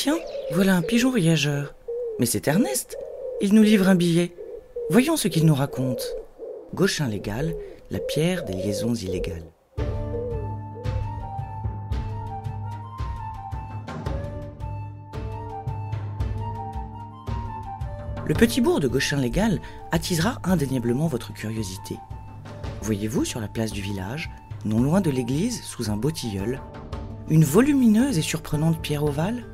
Tiens, voilà un pigeon voyageur. Mais c'est Ernest. Il nous livre un billet. Voyons ce qu'il nous raconte. Gauchin légal, la pierre des liaisons illégales. Le petit bourg de Gauchin légal attisera indéniablement votre curiosité. Voyez-vous sur la place du village, non loin de l'église, sous un beau tilleul, une volumineuse et surprenante pierre ovale?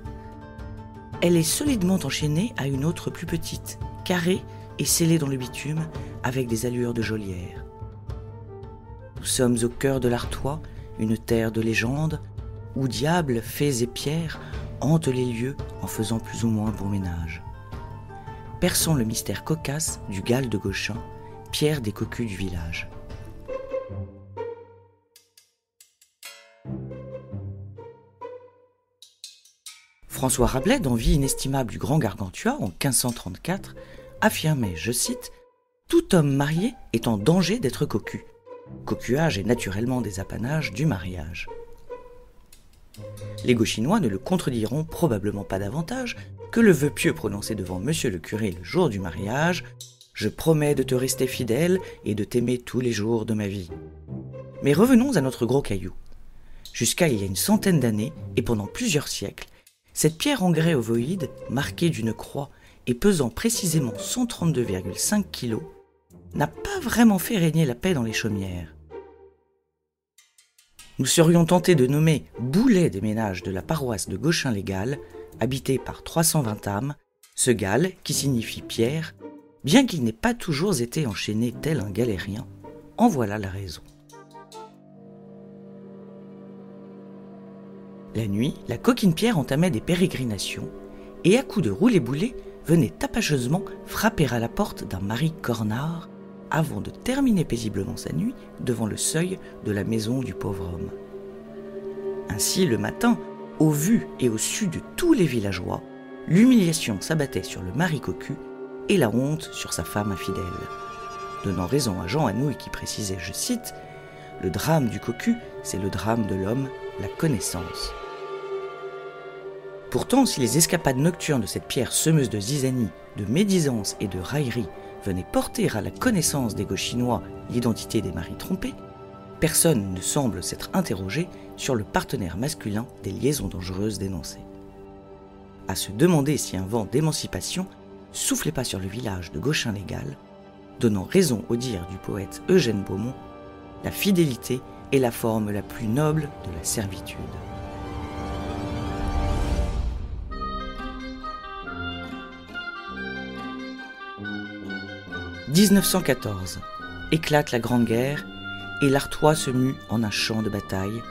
Elle est solidement enchaînée à une autre plus petite, carrée et scellée dans le bitume avec des allures de geôlière. Nous sommes au cœur de l'Artois, une terre de légende, où diables, fées et pierres hantent les lieux en faisant plus ou moins bon ménage. Perçons le mystère cocasse du Gal de Gauchin, pierre des cocus du village. François Rabelais, dans Vie inestimable du grand Gargantua en 1534, affirmait, je cite, « Tout homme marié est en danger d'être cocu. Cocuage est naturellement des apanages du mariage. » Les Gauchinois ne le contrediront probablement pas davantage que le vœu pieux prononcé devant monsieur le curé le jour du mariage « Je promets de te rester fidèle et de t'aimer tous les jours de ma vie. » Mais revenons à notre gros caillou. Jusqu'à il y a une centaine d'années, et pendant plusieurs siècles, cette pierre en grès ovoïde, marquée d'une croix et pesant précisément 132,5 kg, n'a pas vraiment fait régner la paix dans les chaumières. Nous serions tentés de nommer boulet des ménages de la paroisse de Gauchin légal, habité par 320 âmes, ce gal qui signifie pierre, bien qu'il n'ait pas toujours été enchaîné tel un galérien. En voilà la raison. La nuit, la coquine Pierre entamait des pérégrinations et à coups de roulé-boulé venait tapageusement frapper à la porte d'un mari cornard avant de terminer paisiblement sa nuit devant le seuil de la maison du pauvre homme. Ainsi, le matin, au vu et au su de tous les villageois, l'humiliation s'abattait sur le mari cocu et la honte sur sa femme infidèle, donnant raison à Jean Anouilh qui précisait, je cite, « Le drame du cocu, c'est le drame de l'homme, la connaissance. » Pourtant, si les escapades nocturnes de cette pierre semeuse de zizanie, de médisance et de raillerie venaient porter à la connaissance des Gauchinois l'identité des maris trompés, personne ne semble s'être interrogé sur le partenaire masculin des liaisons dangereuses dénoncées. À se demander si un vent d'émancipation soufflait pas sur le village de Gauchin légal, donnant raison au dire du poète Eugène Beaumont, la fidélité est la forme la plus noble de la servitude. « 1914. Éclate la Grande Guerre et l'Artois se mue en un champ de bataille,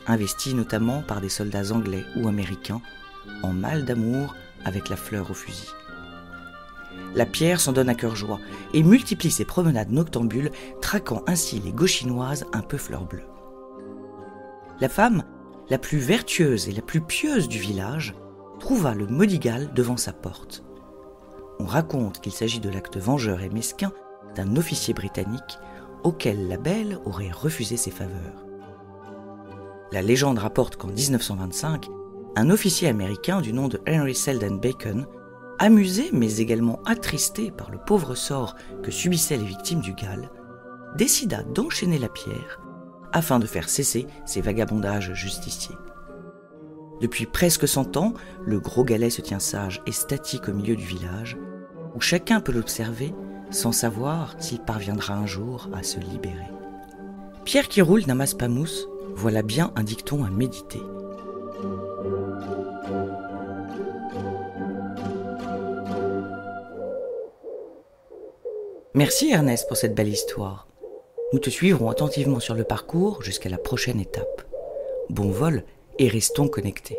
investi notamment par des soldats anglais ou américains, en mal d'amour avec la fleur au fusil. La pierre s'en donne à cœur joie et multiplie ses promenades noctambules, traquant ainsi les Gauchinoises un peu fleur bleue. La femme, la plus vertueuse et la plus pieuse du village, trouva le maudit Gal devant sa porte. On raconte qu'il s'agit de l'acte vengeur et mesquin d'un officier britannique auquel la belle aurait refusé ses faveurs. La légende rapporte qu'en 1925, un officier américain du nom de Henry Selden Bacon, amusé mais également attristé par le pauvre sort que subissaient les victimes du Gal, décida d'enchaîner la pierre afin de faire cesser ces vagabondages justiciers. Depuis presque 100 ans, le gros galet se tient sage et statique au milieu du village, où chacun peut l'observer sans savoir s'il parviendra un jour à se libérer. Pierre qui roule n'amasse pas mousse, voilà bien un dicton à méditer. Merci Ernest pour cette belle histoire. Nous te suivrons attentivement sur le parcours jusqu'à la prochaine étape. Bon vol et restons connectés.